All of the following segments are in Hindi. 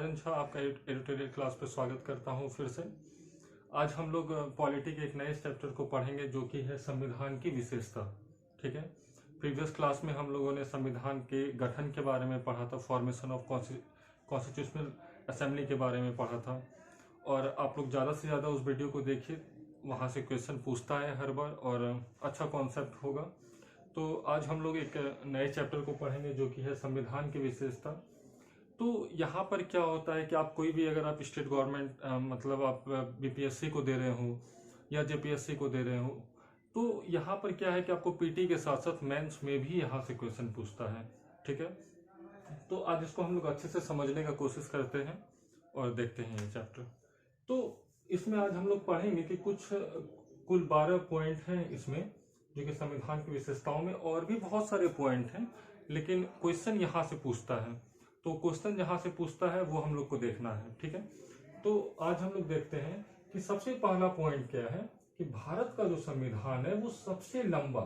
राजन झा आपका एडिटोरियल क्लास पर स्वागत करता हूं फिर से। आज हम लोग पॉलिटी के एक नए चैप्टर को पढ़ेंगे जो कि है संविधान की विशेषता। ठीक है, प्रीवियस क्लास में हम लोगों ने संविधान के गठन के बारे में पढ़ा था, फॉर्मेशन ऑफ कॉन्स्टिट्यूशनल असेंबली के बारे में पढ़ा था। और आप लोग ज़्यादा से ज़्यादा उस वीडियो को देखिए, वहाँ से क्वेश्चन पूछता है हर बार और अच्छा कॉन्सेप्ट होगा। तो आज हम लोग एक नए चैप्टर को पढ़ेंगे जो कि है संविधान की विशेषता। तो यहाँ पर क्या होता है कि आप कोई भी अगर आप स्टेट गवर्नमेंट मतलब आप बीपीएससी को दे रहे हो या जेपीएससी को दे रहे हो, तो यहाँ पर क्या है कि आपको पीटी के साथ साथ मेंस में भी यहाँ से क्वेश्चन पूछता है। ठीक है, तो आज इसको हम लोग अच्छे से समझने का कोशिश करते हैं और देखते हैं ये चैप्टर। तो इसमें आज हम लोग पढ़ेंगे कि कुल 12 पॉइंट हैं इसमें जो कि संविधान की विशेषताओं में, और भी बहुत सारे पॉइंट हैं, लेकिन क्वेश्चन यहाँ से पूछता है। तो क्वेश्चन जहां से पूछता है वो हम लोग को देखना है। ठीक है, तो आज हम लोग देखते हैं कि सबसे पहला पॉइंट क्या है कि भारत का जो संविधान है वो सबसे लंबा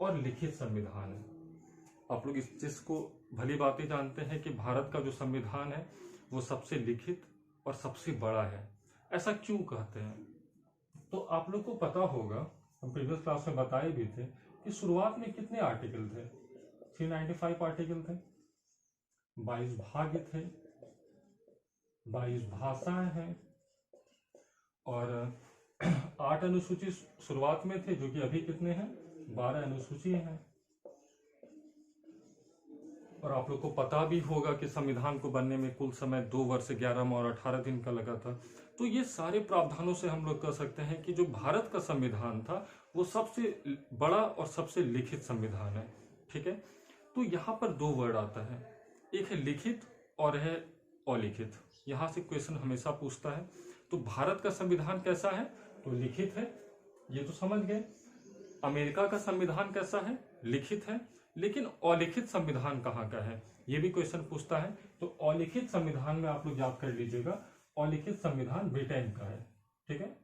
और लिखित संविधान है। आप लोग इस चीज को भली बात ही जानते हैं कि भारत का जो संविधान है वो सबसे लिखित और सबसे बड़ा है। ऐसा क्यों कहते हैं? तो आप लोग को पता होगा, हम प्रीवियस क्लास में बताए भी थे कि शुरुआत में कितने आर्टिकल थे? 395 आर्टिकल थे, 22 भाग थे, 22 भाषाएं हैं और 8 अनुसूची शुरुआत में थे जो कि अभी कितने हैं? 12 अनुसूची हैं। और आप लोग को पता भी होगा कि संविधान को बनने में कुल समय 2 वर्ष 11 माह और 18 दिन का लगा था। तो ये सारे प्रावधानों से हम लोग कह सकते हैं कि जो भारत का संविधान था वो सबसे बड़ा और सबसे लिखित संविधान है। ठीक है, तो यहाँ पर 2 वर्ड आता है, एक है लिखित और है अलिखित। यहां से क्वेश्चन हमेशा पूछता है। तो भारत का संविधान कैसा है? तो लिखित है, ये तो समझ गए। अमेरिका का संविधान कैसा है? लिखित है। लेकिन अलिखित संविधान कहाँ का है, ये भी क्वेश्चन पूछता है। तो अलिखित संविधान में आप लोग याद कर लीजिएगा, अलिखित संविधान ब्रिटेन का है। ठीक है,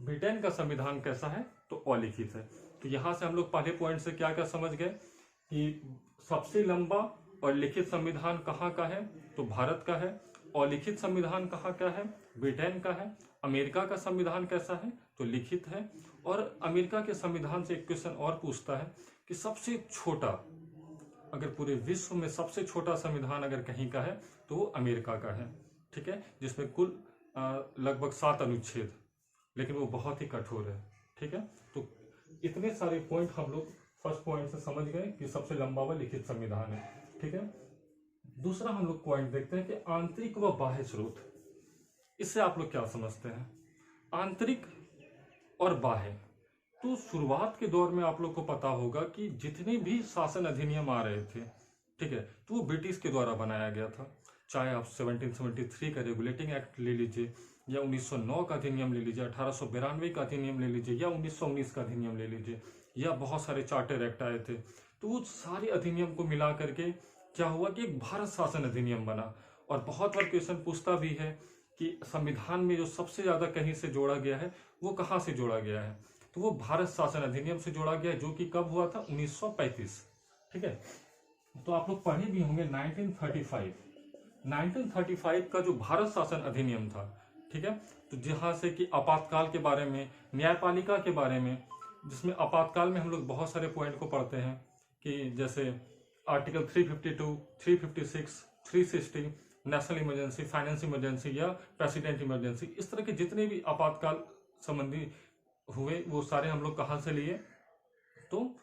ब्रिटेन का संविधान कैसा है? तो अलिखित है। तो यहां से हम लोग पहले पॉइंट से क्या क्या समझ गए कि सबसे लंबा और लिखित संविधान कहाँ का है? तो भारत का है। अलिखित संविधान कहाँ का है? ब्रिटेन का है। अमेरिका का संविधान कैसा है? तो लिखित है। और अमेरिका के संविधान से एक क्वेश्चन और पूछता है कि सबसे छोटा, अगर पूरे विश्व में सबसे छोटा संविधान अगर कहीं का है तो वो अमेरिका का है। ठीक है, जिसमें कुल लगभग 7 अनुच्छेद, लेकिन वो बहुत ही कठोर है। ठीक है, तो इतने सारे पॉइंट हम लोग फर्स्ट पॉइंट से समझ गए कि सबसे लंबा व लिखित संविधान है। ठीक है, दूसरा हम लोग पॉइंट देखते हैं कि आंतरिक व बाह्य स्रोत। इससे आप लोग क्या समझते हैं? आंतरिक और बाह्य, तो शुरुआत के दौर में आप लोग को पता होगा कि जितने भी शासन अधिनियम आ रहे थे, ठीक है, तो वो ब्रिटिश के द्वारा बनाया गया था। चाहे आप 1773 का रेगुलेटिंग एक्ट ले लीजिए, या 1909 का अधिनियम ले लीजिए, 1892 का अधिनियम ले लीजिए, या 1919 का अधिनियम ले लीजिए, या बहुत सारे चार्टर एक्ट आए थे। तो वो सारे अधिनियम को मिला करके क्या हुआ कि एक भारत शासन अधिनियम बना। और बहुत बार क्वेश्चन पूछता भी है कि संविधान में जो सबसे ज्यादा कहीं से जोड़ा गया है वो कहाँ से जोड़ा गया है? तो वो भारत शासन अधिनियम से जोड़ा गया, जो कि कब हुआ था? 1935। ठीक है, तो आप लोग पढ़े भी होंगे 1935 का जो भारत शासन अधिनियम था। ठीक है, तो जहां से कि आपातकाल के बारे में, न्यायपालिका के बारे में, जिसमें आपातकाल में हम लोग बहुत सारे पॉइंट को पढ़ते हैं कि जैसे article 352, 356, 360, national emergency, finance emergency या प्रेसिडेंट इमरजेंसी, इस तरह के जितने भी आपातकाल संबंधी हुए वो सारे हम लोग कहाँ से लिए? तो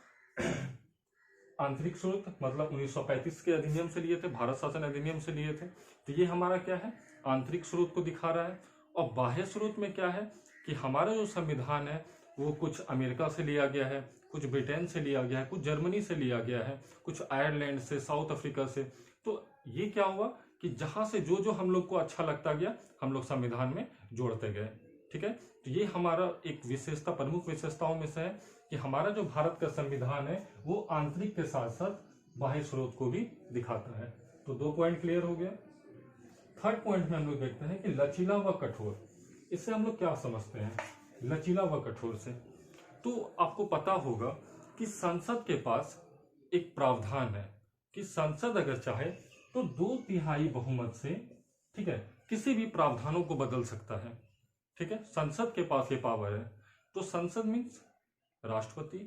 आंतरिक स्रोत मतलब 1935 के अधिनियम से लिए थे, भारत शासन अधिनियम से लिए थे। तो ये हमारा क्या है? आंतरिक स्रोत को दिखा रहा है। और बाह्य स्रोत में क्या है कि हमारा जो संविधान है वो कुछ अमेरिका से लिया गया है, कुछ ब्रिटेन से लिया गया है, कुछ जर्मनी से लिया गया है, कुछ आयरलैंड से, साउथ अफ्रीका से। तो ये क्या हुआ कि जहां से जो जो हम लोग को अच्छा लगता गया हम लोग संविधान में जोड़ते गए। ठीक है, तो ये हमारा एक विशेषता, प्रमुख विशेषताओं में से है कि हमारा जो भारत का संविधान है वो आंतरिक के साथ साथ बाह्य स्रोत को भी दिखाता है। तो 2 पॉइंट क्लियर हो गया। थर्ड पॉइंट में हम लोग देखते हैं कि लचीला व कठोर। इससे हम लोग क्या समझते हैं लचीला व कठोर से? तो आपको पता होगा कि संसद के पास एक प्रावधान है कि संसद अगर चाहे तो 2/3 बहुमत से, ठीक है, किसी भी प्रावधानों को बदल सकता है। ठीक है, संसद के पास ये पावर है। तो संसद मीन्स राष्ट्रपति,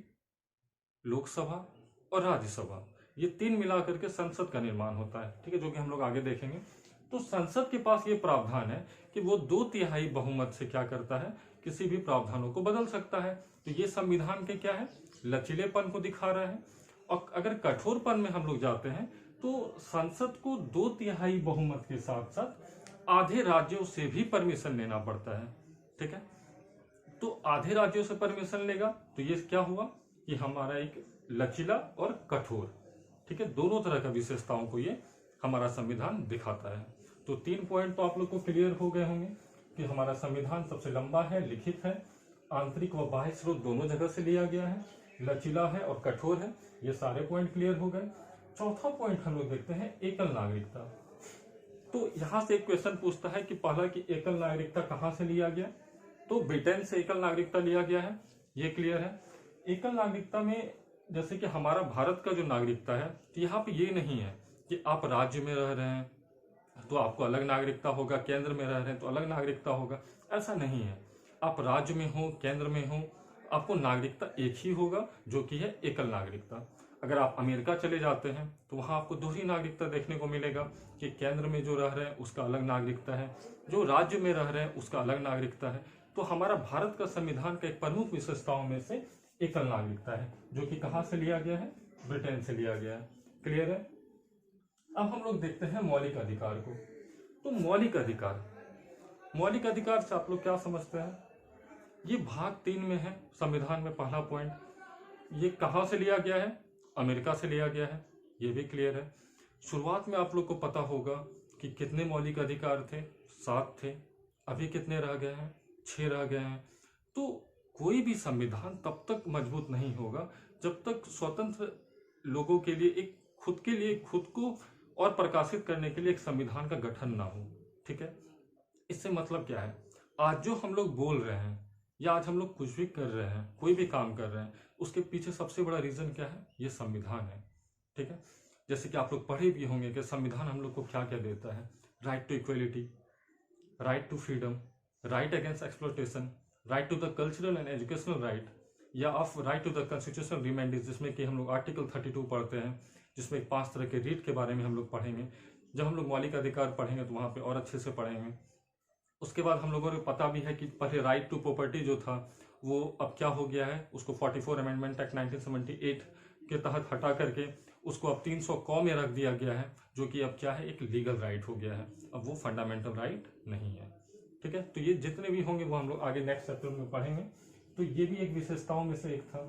लोकसभा और राज्यसभा, ये तीन मिलाकर के संसद का निर्माण होता है। ठीक है, जो कि हम लोग आगे देखेंगे। तो संसद के पास ये प्रावधान है कि वो 2/3 बहुमत से क्या करता है, किसी भी प्रावधानों को बदल सकता है। तो ये संविधान के क्या है, लचीलेपन को दिखा रहा है। और अगर कठोरपन में हम लोग जाते हैं तो संसद को 2/3 बहुमत के साथ साथ आधे राज्यों से भी परमिशन लेना पड़ता है। ठीक है, तो आधे राज्यों से परमिशन लेगा तो ये क्या हुआ कि हमारा एक लचीला और कठोर, ठीक है, दोनों तरह का विशेषताओं को ये हमारा संविधान दिखाता है। तो 3 पॉइंट तो आप लोग को क्लियर हो गए होंगे कि हमारा संविधान सबसे लंबा है, लिखित है, आंतरिक व बाह्य स्रोत दोनों जगह से लिया गया है, लचीला है और कठोर है। ये सारे पॉइंट क्लियर हो गए। चौथा पॉइंट हम लोग देखते हैं एकल नागरिकता। तो यहां से एक क्वेश्चन पूछता है कि पहला कि एकल नागरिकता कहां से लिया गया, तो ब्रिटेन से एकल नागरिकता लिया गया है, ये क्लियर है। एकल नागरिकता में जैसे कि हमारा भारत का जो नागरिकता है, तो यहाँ पे ये नहीं है कि आप राज्य में रह रहे हैं तो आपको अलग नागरिकता होगा, केंद्र में रह रहे हैं तो अलग नागरिकता होगा, ऐसा नहीं है। आप राज्य में हो, केंद्र में हो, आपको नागरिकता एक ही होगा, जो कि है एकल नागरिकता। अगर आप अमेरिका चले जाते हैं तो वहां आपको दोहरी नागरिकता देखने को मिलेगा कि केंद्र में जो रह रहे हैं उसका अलग नागरिकता है, जो राज्य में रह रहे हैं उसका अलग नागरिकता है। तो हमारा भारत का संविधान का एक प्रमुख विशेषताओं में से एकल नागरिकता है, जो कि कहां से लिया गया है, ब्रिटेन से लिया गया है। क्लियर है। अब हम लोग देखते हैं मौलिक अधिकार को। तो मौलिक अधिकार से आप लोग क्या समझते हैं, ये भाग 3 में है संविधान में। पहला पॉइंट, ये कहां से लिया गया है, अमेरिका से लिया गया है, ये भी क्लियर है। शुरुआत में आप लोग को पता होगा कि कितने मौलिक अधिकार थे, 7 थे। अभी कितने रह गए हैं, 6 रह गए हैं। तो कोई भी संविधान तब तक मजबूत नहीं होगा जब तक स्वतंत्र लोगों के लिए एक खुद को और प्रकाशित करने के लिए एक संविधान का गठन ना हो। ठीक है, इससे मतलब क्या है, आज जो हम लोग बोल रहे हैं या आज हम लोग कुछ भी कर रहे हैं, कोई भी काम कर रहे हैं, उसके पीछे सबसे बड़ा रीजन क्या है, ये संविधान है। ठीक है, जैसे कि आप लोग पढ़े भी होंगे कि संविधान हम लोग को क्या क्या देता है, right to equality, right to freedom, right against exploitation, right to the cultural and educational right, या of right to the constitutional remedies, जिसमें कि हम लोग आर्टिकल 32 पढ़ते हैं, जिसमें 5 तरह के रीट के बारे में हम लोग पढ़ेंगे। जब हम लोग मौलिक अधिकार पढ़ेंगे तो वहां पे और अच्छे से पढ़ेंगे। उसके बाद हम लोगों को पता भी है कि पहले राइट टू प्रॉपर्टी जो था वो अब क्या हो गया है, उसको 44 अमेंडमेंट एक्ट 1978 के तहत हटा करके उसको अब 300 क में रख दिया गया है, जो कि अब क्या है, एक लीगल राइट हो गया है, अब वो फंडामेंटल राइट नहीं है। ठीक है, तो ये जितने भी होंगे वो हम लोग आगे नेक्स्ट चैप्टर में पढ़ेंगे। तो ये भी एक विशेषताओं में से एक था।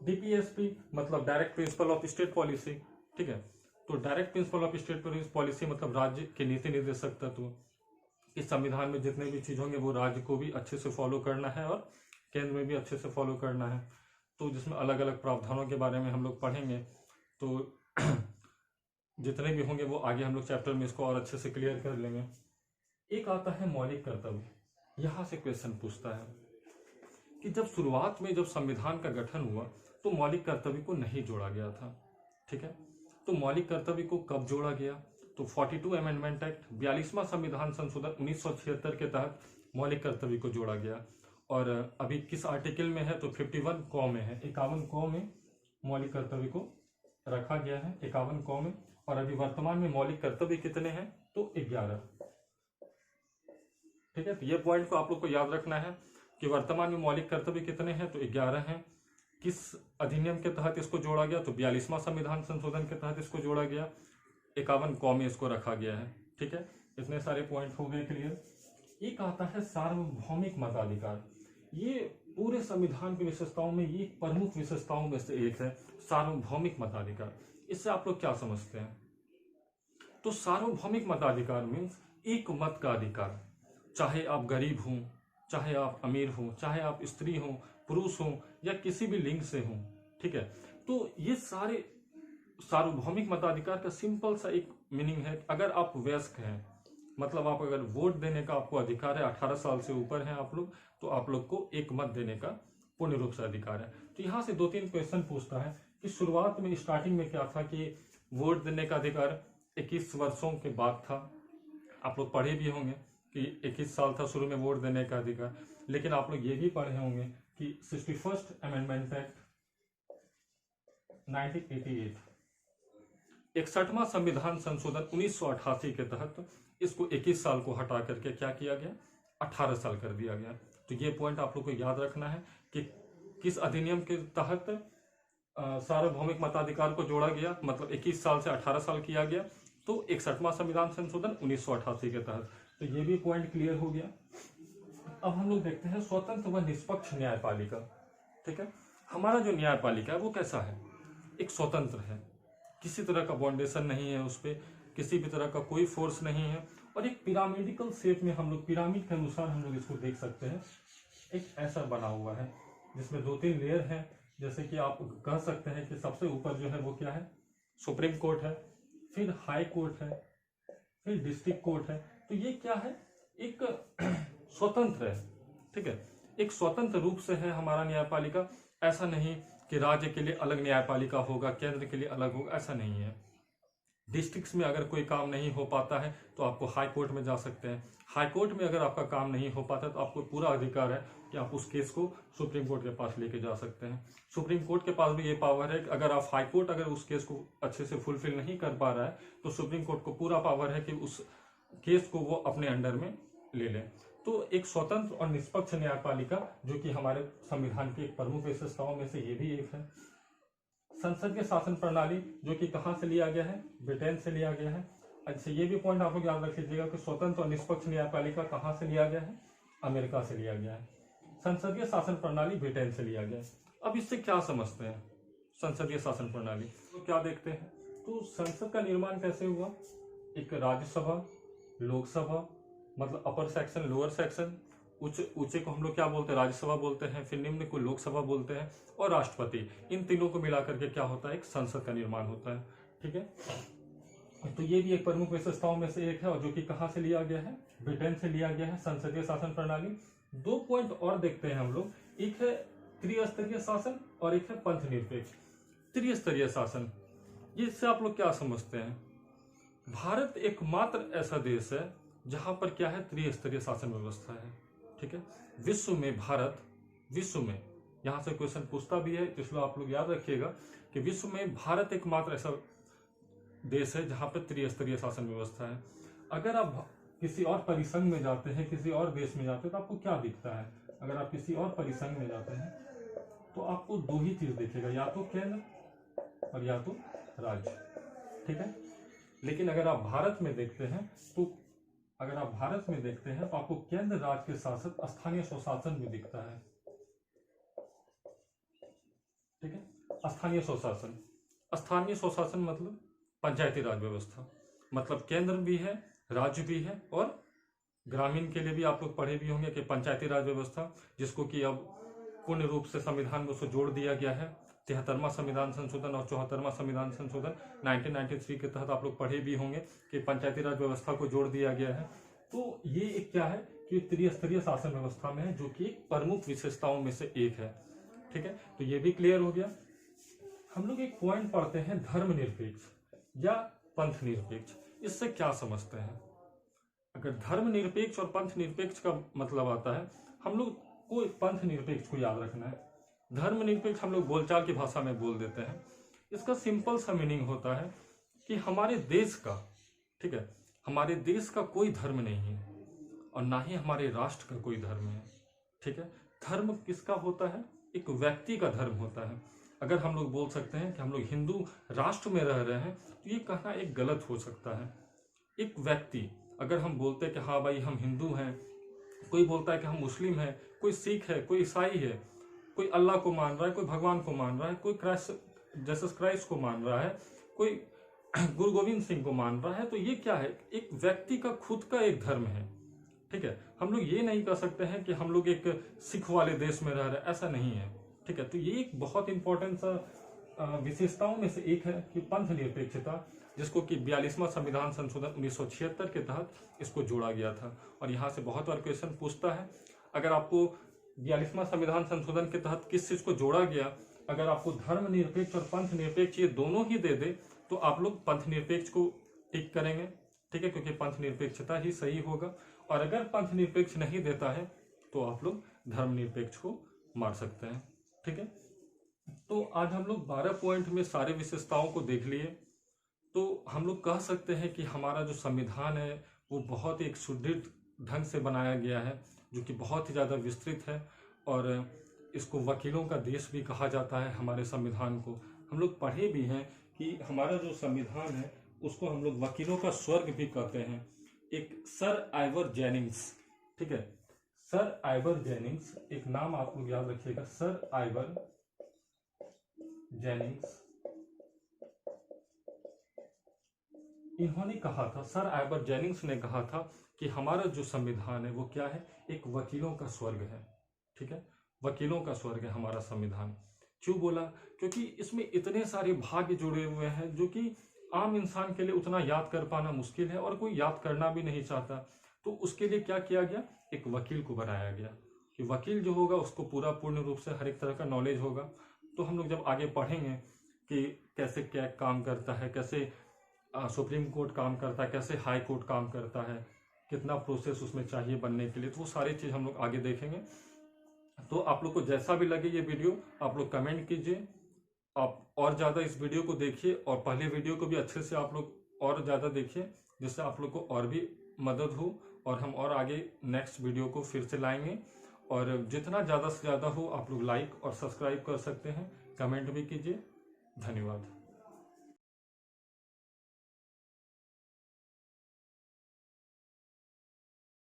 डीपीएसपी मतलब direct principle of state policy. ठीक है, तो direct principle of state policy मतलब राज्य के नीति निर्देशक तत्व। इस संविधान में जितने भी चीज होंगे वो राज्य को भी अच्छे से फॉलो करना है और केंद्र में भी अच्छे से फॉलो करना है। तो जिसमें अलग अलग प्रावधानों के बारे में हम लोग पढ़ेंगे। तो जितने भी होंगे वो आगे हम लोग चैप्टर में इसको और अच्छे से क्लियर कर लेंगे। एक आता है मौलिक कर्तव्य। यहाँ से क्वेश्चन पूछता है कि जब शुरुआत में जब संविधान का गठन हुआ तो मौलिक कर्तव्य को नहीं जोड़ा गया था। ठीक है, तो मौलिक कर्तव्य को कब जोड़ा गया, तो 42 अमेंडमेंट एक्ट 42वां संविधान संशोधन 1976 के तहत मौलिक कर्तव्य को जोड़ा गया। और अभी किस आर्टिकल में है, तो 51 क में है, 51 क में मौलिक कर्तव्य को रखा गया है, 51 क में। और अभी वर्तमान में मौलिक कर्तव्य कितने हैं, तो 11। ठीक है, तो ये पॉइंट को आप लोग को याद रखना है कि वर्तमान में मौलिक कर्तव्य कितने हैं, तो 11 हैं। किस अधिनियम के तहत इसको जोड़ा गया, तो 42वां संविधान संशोधन के तहत इसको जोड़ा गया, 51 क में इसको रखा गया है। ठीक है, इतने सारे पॉइंट हो गए क्लियर। एक आता है सार्वभौमिक मताधिकार। ये पूरे संविधान की विशेषताओं में ये प्रमुख विशेषताओं में से एक है, सार्वभौमिक मताधिकार। इससे आप लोग क्या समझते हैं, तो सार्वभौमिक मताधिकार मीन्स एक मत का अधिकार, चाहे आप गरीब हों, चाहे आप अमीर हों, चाहे आप स्त्री हों, पुरुष हों या किसी भी लिंग से हों। ठीक है, तो ये सारे सार्वभौमिक मताधिकार का सिंपल सा एक मीनिंग है, अगर आप वयस्क हैं, मतलब आप अगर वोट देने का आपको अधिकार है, 18 साल से ऊपर हैं आप लोग, तो आप लोग को एक मत देने का पूर्ण रूप से अधिकार है। तो यहाँ से 2-3 क्वेश्चन पूछता है कि शुरुआत में स्टार्टिंग में क्या था कि वोट देने का अधिकार 21 वर्षों के बाद था। आप लोग पढ़े भी होंगे कि 21 साल था शुरू में वोट देने का अधिकार। लेकिन आप लोग ये भी पढ़े होंगे कि 61st अमेंडमेंट एक्ट 1988, 61वां संविधान संशोधन 1988 के तहत इसको 21 साल को हटा करके क्या किया गया, 18 साल कर दिया गया। तो ये पॉइंट आप लोग को याद रखना है कि किस अधिनियम के तहत सार्वभौमिक मताधिकार को जोड़ा गया, मतलब 21 साल से 18 साल किया गया, तो 61वां संविधान संशोधन 1988 के तहत। तो ये भी पॉइंट क्लियर हो गया। अब हम लोग देखते हैं स्वतंत्र व निष्पक्ष न्यायपालिका। ठीक है, हमारा जो न्यायपालिका है वो कैसा है, एक स्वतंत्र है, किसी तरह का बाउंडेशन नहीं है, उस पर किसी भी तरह का कोई फोर्स नहीं है, और एक पिरामिडिकल शेप में हम लोग, पिरामिड के अनुसार हम लोग इसको देख सकते हैं। एक ऐसा बना हुआ है जिसमें 2-3 लेयर हैं। जैसे कि आप कह सकते हैं कि सबसे ऊपर जो है वो क्या है, सुप्रीम कोर्ट है, फिर हाई कोर्ट है, फिर डिस्ट्रिक्ट कोर्ट है। तो ये क्या है, एक स्वतंत्र है। ठीक है, एक स्वतंत्र रूप से है हमारा न्यायपालिका। ऐसा नहीं कि राज्य के लिए अलग न्यायपालिका होगा, केंद्र के लिए अलग होगा, ऐसा नहीं है। डिस्ट्रिक्ट्स में अगर कोई काम नहीं हो पाता है तो आपको हाई कोर्ट में जा सकते हैं। हाई कोर्ट में अगर आपका काम नहीं हो पाता तो आपको पूरा अधिकार है कि आप उस केस को सुप्रीम कोर्ट के पास लेके जा सकते हैं। सुप्रीम कोर्ट के पास भी ये पावर है कि अगर आप हाई कोर्ट अगर उस केस को अच्छे से फुलफिल नहीं कर पा रहा है तो सुप्रीम कोर्ट को पूरा पावर है कि उस केस को वो अपने अंडर में ले लें। तो एक स्वतंत्र और निष्पक्ष न्यायपालिका जो कि हमारे संविधान की एक प्रमुख विशेषताओं में से ये भी एक है। संसदीय शासन प्रणाली जो कि कहाँ से लिया गया है, ब्रिटेन से लिया गया है। अच्छा, ये भी पॉइंट आप लोग याद रख लीजिएगा कि स्वतंत्र और निष्पक्ष न्यायपालिका कहाँ से लिया गया है, अमेरिका से लिया गया है। संसदीय शासन प्रणाली ब्रिटेन से लिया गया है। अब इससे क्या समझते हैं संसदीय शासन प्रणाली, तो क्या देखते हैं, तो संसद का निर्माण कैसे हुआ, एक राज्यसभा, लोकसभा, मतलब अपर सेक्शन, लोअर सेक्शन, ऊंचे को हम लोग क्या बोलते हैं, राज्यसभा बोलते हैं, फिर निम्न को लोकसभा बोलते हैं, और राष्ट्रपति, इन तीनों को मिलाकर के क्या होता है, एक संसद का निर्माण होता है। ठीक है, तो ये भी एक प्रमुख विशेषताओं में से एक है, और जो कि कहाँ से लिया गया है, ब्रिटेन से लिया गया है, संसदीय शासन प्रणाली। 2 पॉइंट और देखते हैं हम लोग, एक है त्रिस्तरीय शासन और एक है पंथ निरपेक्ष। त्रिस्तरीय शासन, ये इससे आप लोग क्या समझते हैं, भारत एकमात्र ऐसा देश है जहां पर क्या है, त्रिस्तरीय शासन व्यवस्था है। ठीक है, विश्व में भारत, विश्व में, यहां से क्वेश्चन पूछता भी है, इसलिए आप लोग याद रखिएगा कि विश्व में भारत एकमात्र ऐसा देश है जहां पर त्रिस्तरीय शासन व्यवस्था है। अगर आप किसी और परिसंघ में जाते हैं, किसी और देश में जाते हैं, तो आपको क्या दिखता है, अगर आप किसी और परिसंघ में जाते हैं तो आपको 2 ही चीज दिखेगा, या तो केंद्र और या तो राज्य। ठीक है, लेकिन अगर आप भारत में देखते हैं तो आपको केंद्र राज्य के साथ साथ स्थानीय स्वशासन भी दिखता है। ठीक है, स्थानीय स्वशासन मतलब पंचायती राज व्यवस्था, मतलब केंद्र भी है, राज्य भी है, और ग्रामीण के लिए भी आप लोग पढ़े भी होंगे कि पंचायती राज व्यवस्था, जिसको कि अब पूर्ण रूप से संविधान में उसको जोड़ दिया गया है। 73वां संविधान संशोधन और 74वां संविधान संशोधन 1993 के तहत आप लोग पढ़े भी होंगे कि पंचायती राज व्यवस्था को जोड़ दिया गया है। तो ये एक क्या है कि त्रिस्तरीय शासन व्यवस्था में है, जो कि एक प्रमुख विशेषताओं में से एक है। ठीक है, तो ये भी क्लियर हो गया। हम लोग एक पॉइंट पढ़ते हैं, धर्मनिरपेक्ष या पंथ निरपेक्ष। इससे क्या समझते हैं, अगर धर्मनिरपेक्ष और पंथ निरपेक्ष का मतलब आता है, हम लोग को पंथ निरपेक्ष को याद रखना है। धर्मनिरपेक्ष हम लोग बोलचाल की भाषा में बोल देते हैं। इसका सिंपल सा मीनिंग होता है कि हमारे देश का, ठीक है, हमारे देश का कोई धर्म नहीं है और ना ही हमारे राष्ट्र का कोई धर्म है। ठीक है, धर्म किसका होता है, एक व्यक्ति का धर्म होता है। अगर हम लोग बोल सकते हैं कि हम लोग हिंदू राष्ट्र में रह रहे हैं तो ये कहना एक गलत हो सकता है। एक व्यक्ति, अगर हम बोलते हैं कि हाँ भाई हम हिंदू हैं, कोई बोलता है कि हम मुस्लिम हैं, कोई सिख है, कोई ईसाई है, कोई अल्लाह को मान रहा है, कोई भगवान को मान रहा है, कोई जीसस क्राइस्ट को मान रहा है, कोई गुरु गोविंद सिंह को मान रहा है, तो ये क्या है, एक व्यक्ति का खुद का एक धर्म है। ठीक है, हम लोग ये नहीं कह सकते हैं कि हम लोग एक सिख वाले देश में रह रहे हैं, ऐसा नहीं है। ठीक है, तो ये एक बहुत इंपॉर्टेंट सा विशेषताओं में से एक है कि पंथ निरपेक्षता, जिसको कि 42वां संविधान संशोधन 1976 के तहत इसको जोड़ा गया था। और यहाँ से बहुत बार क्वेश्चन पूछता है, अगर आपको 42वां संविधान संशोधन के तहत किस चीज को जोड़ा गया, अगर आपको धर्म निरपेक्ष और पंथ निरपेक्ष ये दोनों ही दे दे तो आप लोग पंथ निरपेक्ष को टिक करेंगे, ठीक है, क्योंकि पंथ निरपेक्षता ही सही होगा। और अगर पंथ निरपेक्ष नहीं देता है तो आप लोग धर्म निरपेक्ष को मार सकते हैं, ठीक है। तो आज हम लोग 12 पॉइंट में सारे विशेषताओं को देख लिए। तो हम लोग कह सकते हैं कि हमारा जो संविधान है वो बहुत ही एक सुदृढ़ ढंग से बनाया गया है, जो कि बहुत ही ज़्यादा विस्तृत है, और इसको वकीलों का देश भी कहा जाता है। हमारे संविधान को हम लोग पढ़े भी हैं कि हमारा जो संविधान है उसको हम लोग वकीलों का स्वर्ग भी कहते हैं। एक सर आइवर जेनिंग्स, ठीक है, सर आइवर जेनिंग्स, एक नाम आप लोग याद रखिएगा, सर आइवर जेनिंग्स, इन्होंने कहा था, सर आइवर जेनिंग्स ने कहा था कि हमारा जो संविधान है वो क्या है, एक वकीलों का स्वर्ग है, ठीक है, वकीलों का स्वर्ग है हमारा संविधान। क्यों बोला? क्योंकि इसमें इतने सारे भाग्य जुड़े हुए हैं जो कि आम इंसान के लिए उतना याद कर पाना मुश्किल है, और कोई याद करना भी नहीं चाहता। तो उसके लिए क्या किया गया, एक वकील को बनाया गया कि वकील जो होगा उसको पूरा पूर्ण रूप से हर एक तरह का नॉलेज होगा। तो हम लोग जब आगे पढ़ेंगे कि कैसे क्या काम करता है, कैसे सुप्रीम कोर्ट काम करता है, कैसे हाई कोर्ट काम करता है, कितना प्रोसेस उसमें चाहिए बनने के लिए, तो वो सारी चीज़ हम लोग आगे देखेंगे। तो आप लोग को जैसा भी लगे ये वीडियो, आप लोग कमेंट कीजिए, आप और ज़्यादा इस वीडियो को देखिए, और पहले वीडियो को भी अच्छे से आप लोग और ज़्यादा देखिए, जिससे आप लोग को और भी मदद हो, और हम और आगे नेक्स्ट वीडियो को फिर से लाएंगे। और जितना ज़्यादा से ज़्यादा हो आप लोग लाइक और सब्सक्राइब कर सकते हैं, कमेंट भी कीजिए। धन्यवाद।